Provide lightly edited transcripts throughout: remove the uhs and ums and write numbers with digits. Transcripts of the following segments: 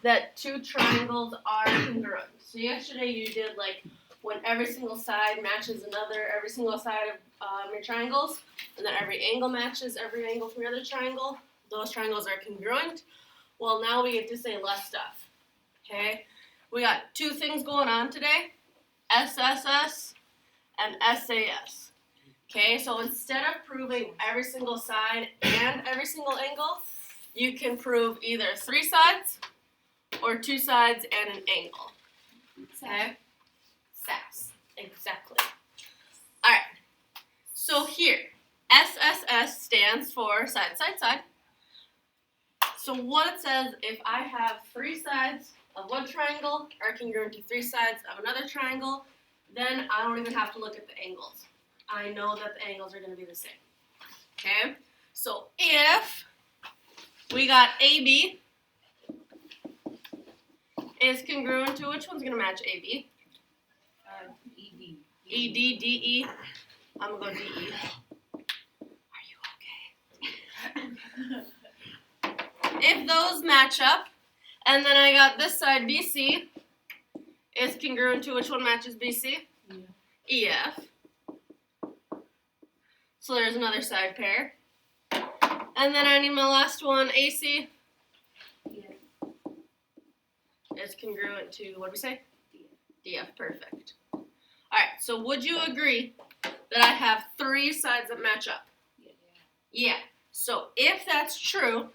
that two triangles are congruent. So yesterday you did like when every single side matches every single side of your triangles, and then every angle matches every angle from your other triangle. Those triangles are congruent. Well, now we get to say less stuff. Okay? We got two things going on today, SSS and SAS. Okay, so instead of proving every single side and every single angle, you can prove either 3 sides or 2 sides and an angle. Okay? SAS. Exactly. Alright. So here, SSS stands for side, side, side. So what it says, if I have 3 sides of one triangle are congruent to 3 sides of another triangle, then I don't even have to look at the angles. I know that the angles are going to be the same. Okay? So if we got AB is congruent to, which one's going to match AB? ED. ED, DE. I'm going to go DE. Are you okay? If those match up, and then I got this side BC is congruent to which one matches BC? Yeah. EF. So there's another side pair. And then I need my last one, AC. Yeah. Is congruent to, what did we say? DF, perfect. Alright, so would you agree that I have 3 sides that match up? Yeah. So if that's true,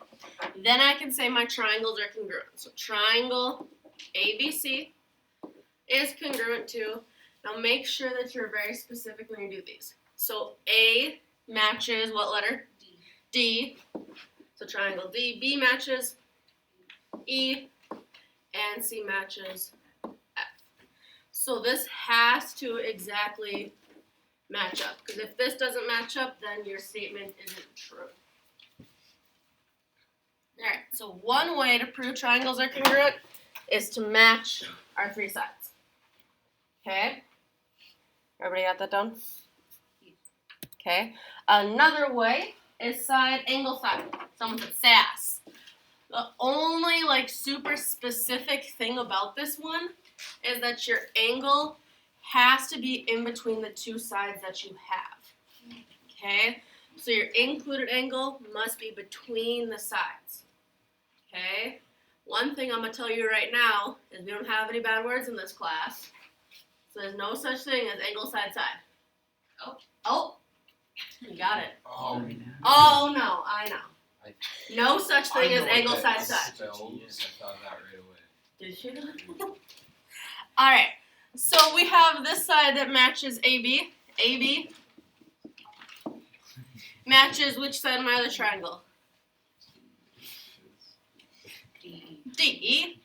then I can say my triangles are congruent. So triangle ABC is congruent to, now make sure that you're very specific when you do these. So A matches what letter? D. So triangle D. B matches E. And C matches F. So this has to exactly match up. Because if this doesn't match up, then your statement isn't true. Alright, so one way to prove triangles are congruent is to match our 3 sides. Okay? Everybody got that done? Okay. Another way is side, angle, side. Someone said SAS. The only super specific thing about this one is that your angle has to be in between the 2 sides that you have. Okay? So your included angle must be between the sides. Okay? One thing I'm going to tell you right now is we don't have any bad words in this class. So there's no such thing as angle, side, side. Oh. You got it. Oh no, I know. No such thing as angle, side, side. I thought of that right away. Did you? Alright, so we have this side that matches AB. AB matches which side of my other triangle? DE.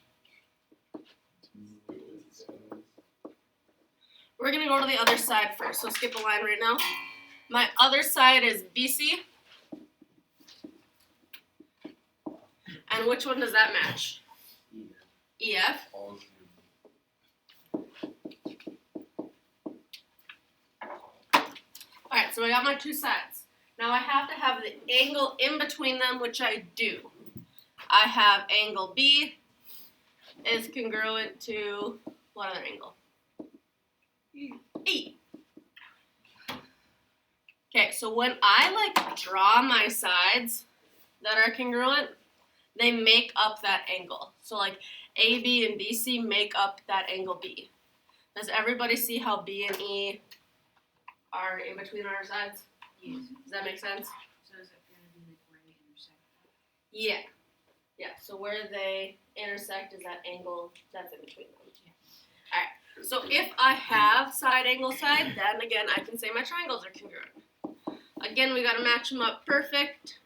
We're going to go to the other side first, so skip a line right now. My other side is BC. And which one does that match? EF. Alright, so I got my 2 sides. Now I have to have the angle in between them, which I do. I have angle B is congruent to what other angle? E. Okay, so when I draw my sides that are congruent, they make up that angle. So AB and BC make up that angle B. Does everybody see how B and E are in between our sides? Yes. Does that make sense? So is it going to be where they intersect? Yeah. Yeah, so where they intersect is that angle that's in between them. Alright, so if I have side, angle, side, then again I can say my triangles are congruent. Again, we got to match them up perfect.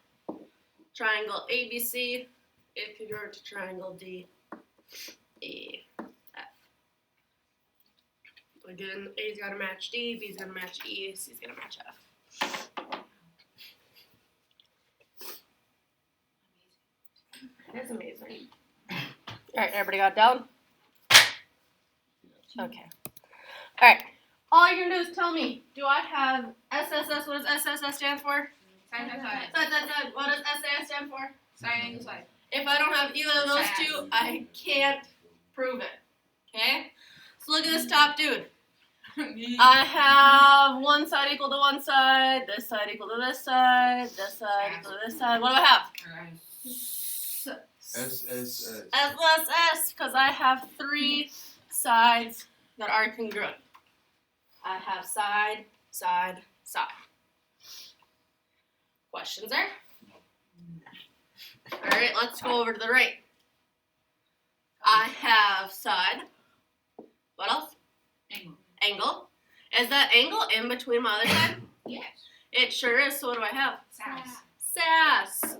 Triangle ABC is congruent to triangle DEF. Again, A's got to match D, B's got to match E, C's got to match F. That's amazing. Alright, everybody got it down? Okay. Alright. All you're going to do is tell me, do I have SSS? What does SSS stand for? Side, side, side. Side, side, side. What does SAS stand for? Side, angle, side. If I don't have either of those two, I can't prove it. Okay? So look at this top dude. I have one side equal to one side, this side equal to this side equal to this side. What do I have? S, because I have 3 sides that are congruent. I have side, side, side. Questions there? Alright, let's go over to the right. I have side. What else? Angle. Angle. Is that angle in between my other side? Yes. It sure is, so what do I have? Sass.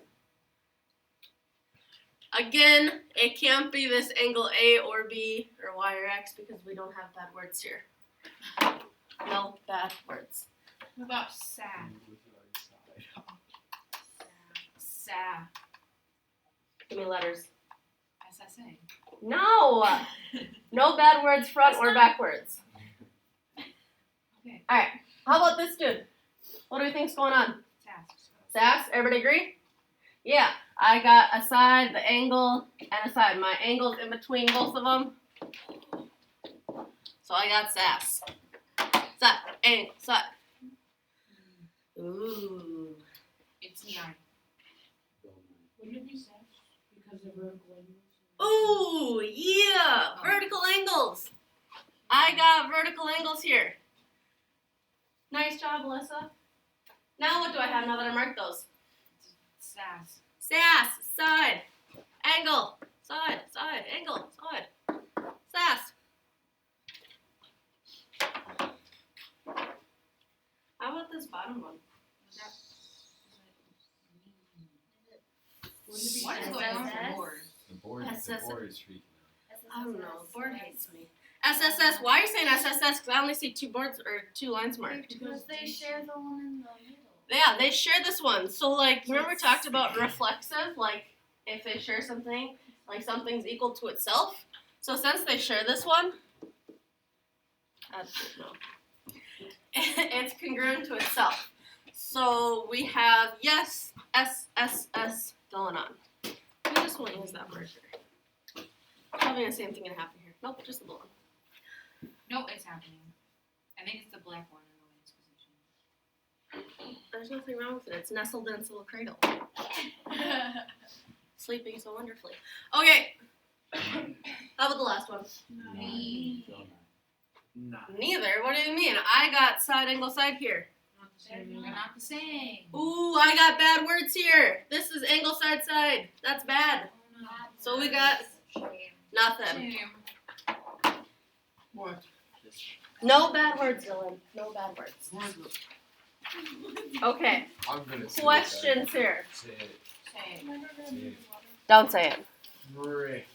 Again, it can't be this angle A or B or Y or X because we don't have bad words here. No bad words. What about sa? Sa. Give me letters. SSA. No! No bad words front or backwards. Okay. Alright, how about this dude? What do we think's going on? Sass. Sass, everybody agree? Yeah, I got a side, the angle, and a side. My angle's in between both of them. So I got sass. Side, angle, side. Ooh. It's the eye. Wouldn't it be sass because of vertical angles? Ooh, yeah, vertical angles. I got vertical angles here. Nice job, Melissa. Now what do I have now that I marked those? Sass. Sass, side, angle, side, side, angle, side. Sass. How about this bottom one? What is going on with the board? The board is freaking out. I don't know. The board hates me. SSS. Why are you saying SSS? Because I only see 2 boards or 2 lines marked. Because they share the one in the middle. Yeah, they share this one. So, like, remember we talked about reflexive? Like, if they share something, like something's equal to itself. So, since they share this one, no. It's congruent to itself. So, we have, yes, SSS going on. We just won't use that marker. Probably the same thing gonna happen here. Nope, just the blue one. No, it's happening. I think it's the black one in the way it's positioned. There's nothing wrong with it. It's nestled in its little cradle. Sleeping so wonderfully. Okay. How about the last one? Neither. What do you mean? I got side angle side here. They're not the same. Ooh, I got bad words here. This is angle side side. That's bad. So we got nothing. What? No bad words, Dylan. No bad words. Okay. I'm gonna say Questions here. Say it. Same. Say it. Don't say it. Frick.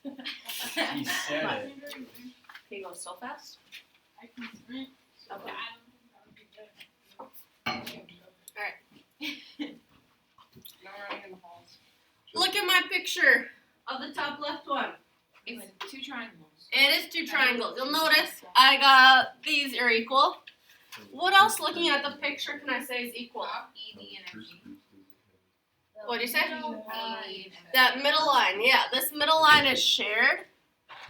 He said it. Can you go so fast? Okay. Look at my picture of the top left one. It's 2 triangles. It is 2 triangles. You'll notice I got these are equal. What else looking at the picture can I say is equal? ED and FG. What do you say? ED and FG. That middle line, yeah. This middle line is shared.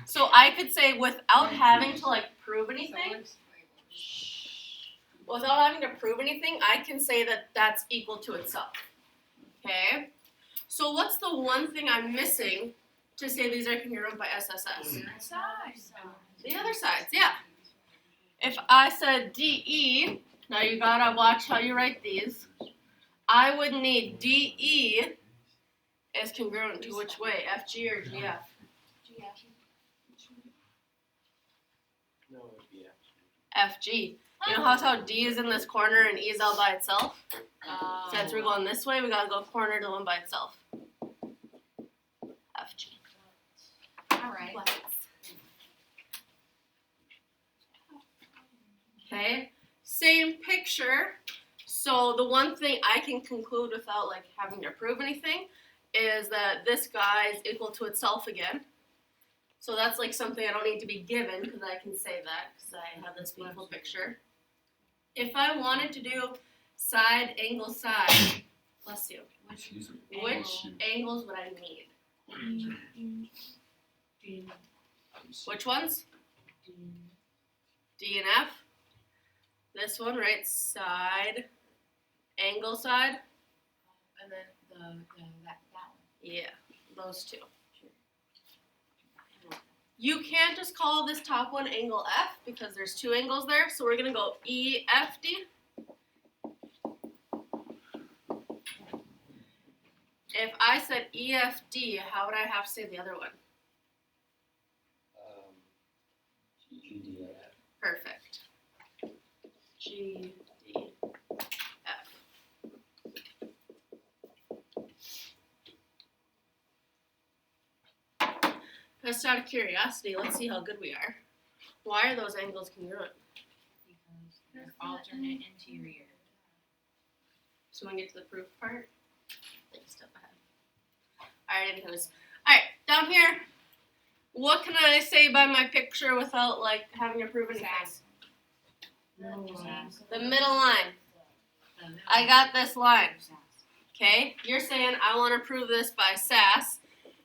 So I could say without having to like prove anything, I can say that that's equal to itself. Okay? So what's the one thing I'm missing to say these are congruent by SSS? The other sides, yeah. If I said DE, now you gotta watch how you write these. I would need DE is congruent to which way? FG or GF? No, it'd be FG. You know how D is in this corner and E is out by itself? Since we're going this way, we gotta go corner to one by itself. FG. Alright. Okay, same picture. So the one thing I can conclude without like having to prove anything is that this guy is equal to itself again. So that's like something I don't need to be given because I can say that because I have this beautiful picture. If I wanted to do side, angle, side, Bless you. Which Which angles would I need? Which ones? D and F. This one, right side, angle side. and then that one. Yeah, those two. You can't just call this top one angle F because there's two angles there. So we're gonna go EFD. If I said EFD, how would I have to say the other one? GDF. Perfect. G, D, F. Just out of curiosity, let's see how good we are. Why are those angles congruent? Because they're alternate interior. So when we get to the proof part, take a step ahead. Alright, anyways. Alright, down here, what can I say by my picture without like having to prove anything? The middle line. I got this line. Okay? You're saying I want to prove this by SAS.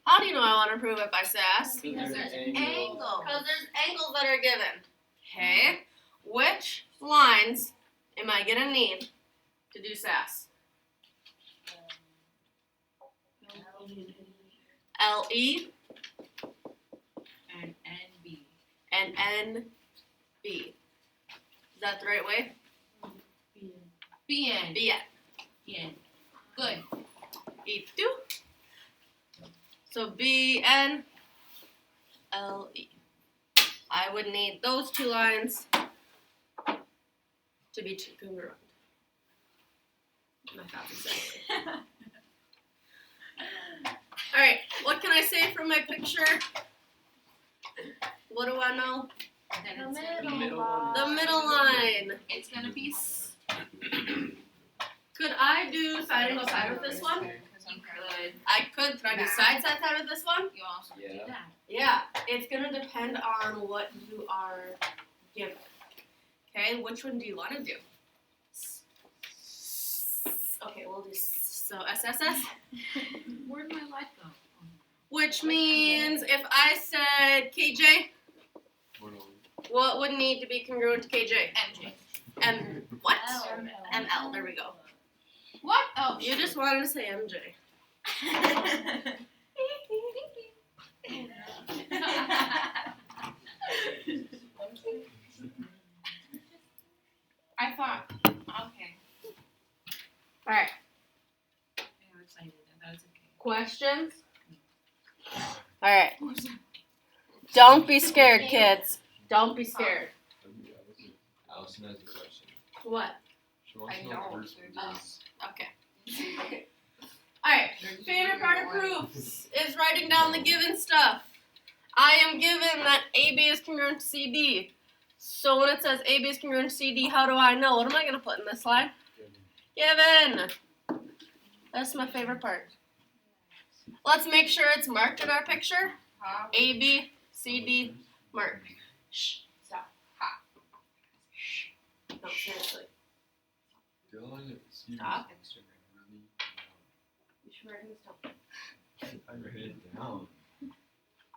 How do you know I want to prove it by SAS? Because there's angle. Because there's angles that are given. Okay? Which lines am I going to need to do SAS? LE And NB. and NB. Is that the right way? BN. BN. BN. Good. E2. So BN, LE. I would need those two lines to be congruent. My thoughts exactly. Alright, what can I say from my picture? What do I know? Then The it's middle gonna be, line. The middle line. it's gonna be Could I do side and go side with this one? You could. I could. Could I do side with this one? You also could do that. Yeah, it's gonna depend on what you are given. Okay, which one do you want to do? Okay, we'll do so SSS, Where'd my light go? which means if I said KJ, what would need to be congruent to KJ? MJ. What? L. ML. There we go. What? Oh, You just wanted to say MJ. I thought. Okay. All right. I got excited. I thought it was okay. Questions? All right. Don't be scared, kids. Don't be scared. Allison has a question. What? She wants I to know know. first is Okay. Alright, favorite part of proofs is writing down the given stuff. I am given that AB is congruent to CD. So when it says AB is congruent to CD, how do I know? What am I going to put in this line? Given. That's my favorite part. Let's make sure it's marked in our picture. AB, CD, mark. Shh. Stop. Ha. Shh. No, seriously. Dylan, excuse Stop. extra really You should write this down. I wrote it down.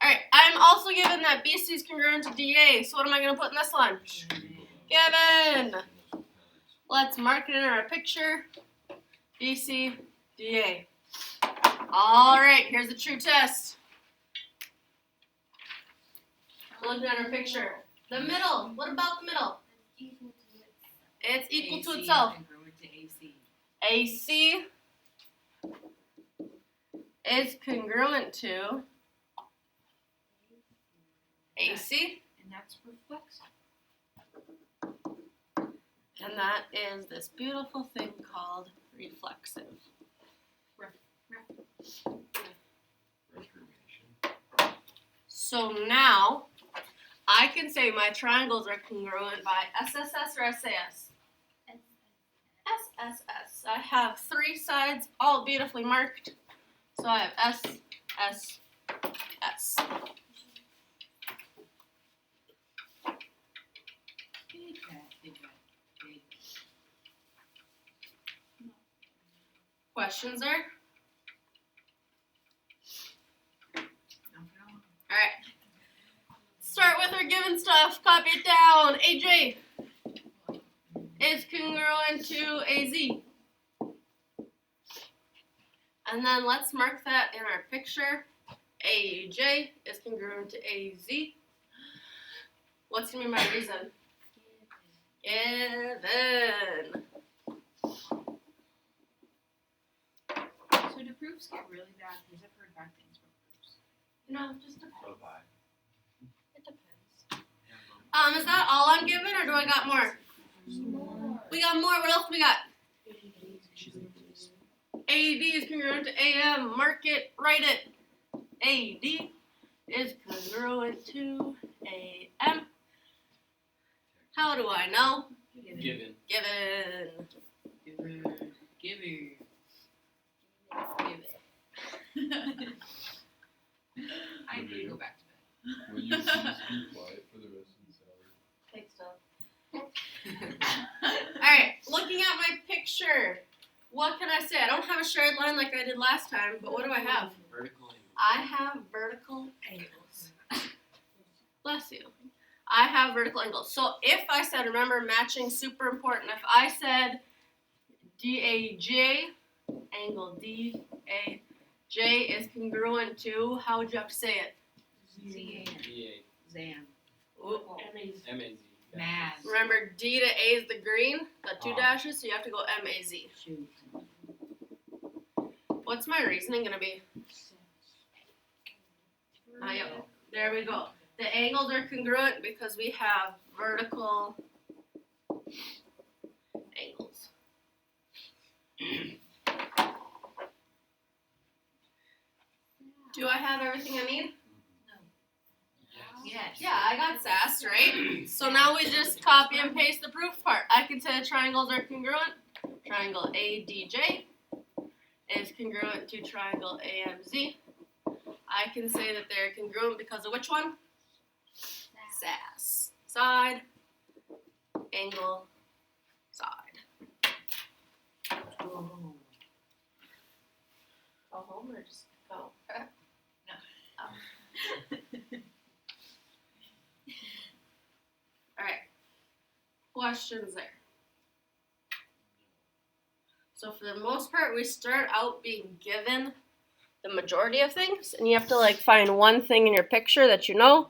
Alright, I'm also given that BC is congruent to DA, so what am I going to put in this line? Given! Let's mark it in our picture. BC, DA. Alright, here's the true test. Looking at our picture. The middle, what about the middle? It's equal to AC itself. is congruent to AC. AC is congruent to AC, And that's reflexive. and that is this beautiful thing called reflexive. Reformation. So now I can say my triangles are congruent by SSS or SAS. SSS. I have three sides all beautifully marked. So I have S, S, S. Big cat, big cat, big. Questions there? No, no. Alright. Start with our given stuff. Copy it down. AJ is congruent to AZ. And then let's mark that in our picture. AJ is congruent to AZ. What's going to be my reason? Given. So do proofs get really bad? Because I've heard bad things about proofs. No, just depends. So bye. It depends. Is that all I'm given, or do I got more? We got more. What else we got? AD is congruent to AM. Mark it. Write it. AD is congruent to AM. How do I know? Given. Given. Give me. I need to go back to bed. Will you please be quiet for the rest of the salary? Thanks, Alright, looking at my picture. What can I say? I don't have a shared line like I did last time, but what do I have? Vertical angle. I have vertical angles. Bless you. I have vertical angles. So if I said, remember matching super important, if I said DAJ, angle DAJ is congruent to, how would you have to say it? DA. Zan. Ooh. MAZ. Maz. Remember D to A is the green, the two Ah. dashes, so you have to go MAZ. Shoot. What's my reasoning going to be? There we go. The angles are congruent because we have vertical angles. Do I have everything I need? Yes. Yeah, I got SAS, right? So now we just copy and paste the proof part. I can say the triangles are congruent. Triangle ADJ is congruent to triangle AMZ. I can say that they're congruent because of which one? SAS. Side, angle, side. Oh. Go home or just go? Alright. Questions there. So for the most part, we start out being given the majority of things, and you have to like find one thing in your picture that you know,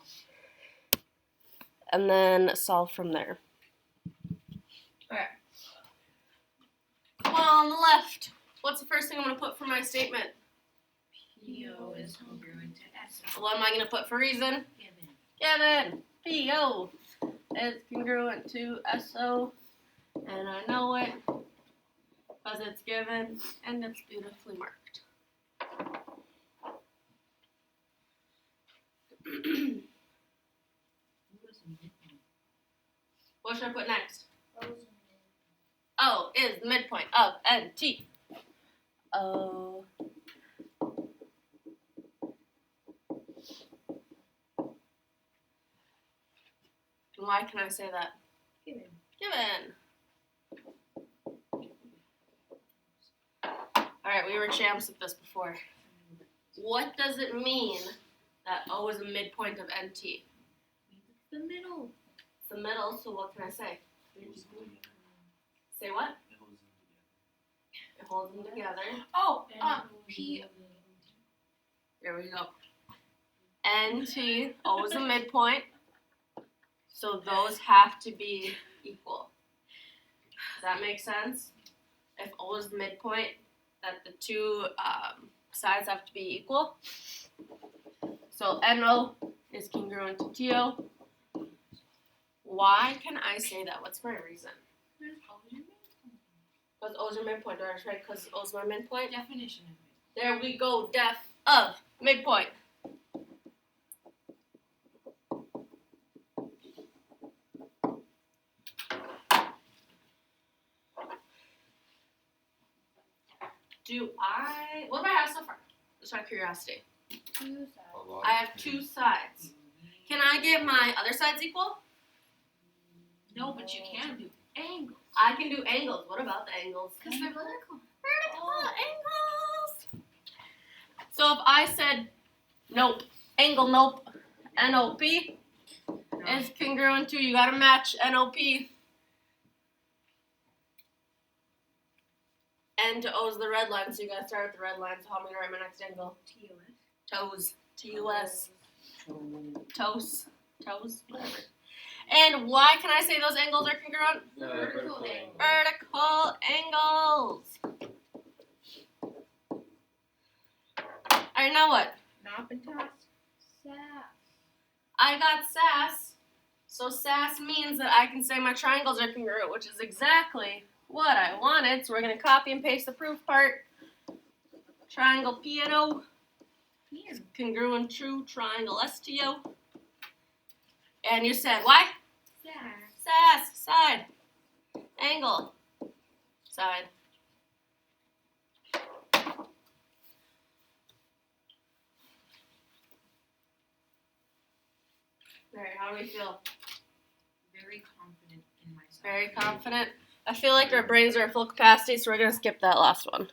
and then solve from there. Alright. Well, on the left, what's the first thing I'm going to put for my statement? PO is congruent to SO. What am I going to put for reason? Given. Given. PO is congruent to SO, and I know it because it's given and it's beautifully marked. What should I put next? O is the midpoint of NT. O. And why can I say that? Given. Given. Alright, we were champs at this before. What does it mean that O is a midpoint of NT? The middle. It's the middle, so what can I say? Say what? It holds them together. Oh, P. There we go. NT, O is a midpoint, so those have to be equal. Does that make sense? If O is the midpoint, that the two sides have to be equal. So NO is congruent to TO. Why can I say that? What's my reason? Because O's your midpoint, right? Because O's my midpoint. Definition of it. There we go, def of midpoint. What do I have so far? Just out of curiosity. A lot I of have things. two sides. Can I get my other sides equal? No, but you can do angles. I can do angles. What about the angles? Because they're vertical. Vertical. angles. So if I said nope, angle nope, NOP is congruent to, you gotta match NOP. N to O is the red line, so you gotta start with the red line. So how am I gonna write my next angle? Toes. T-U-S. Toes. Toes. Whatever. And why can I say those angles are congruent? Vertical angle. Vertical angles. Alright, now what? Knob and toss. I got SAS. So SAS means that I can say my triangles are congruent, which is exactly what I wanted. So we're going to copy and paste the proof part. Triangle P&O. Congruent true. Triangle STO. And you said why? SAS. Side. Angle. Side. Alright, how do we feel? Very confident in myself. Very confident. I feel like our brains are at full capacity, so we're going to skip that last one.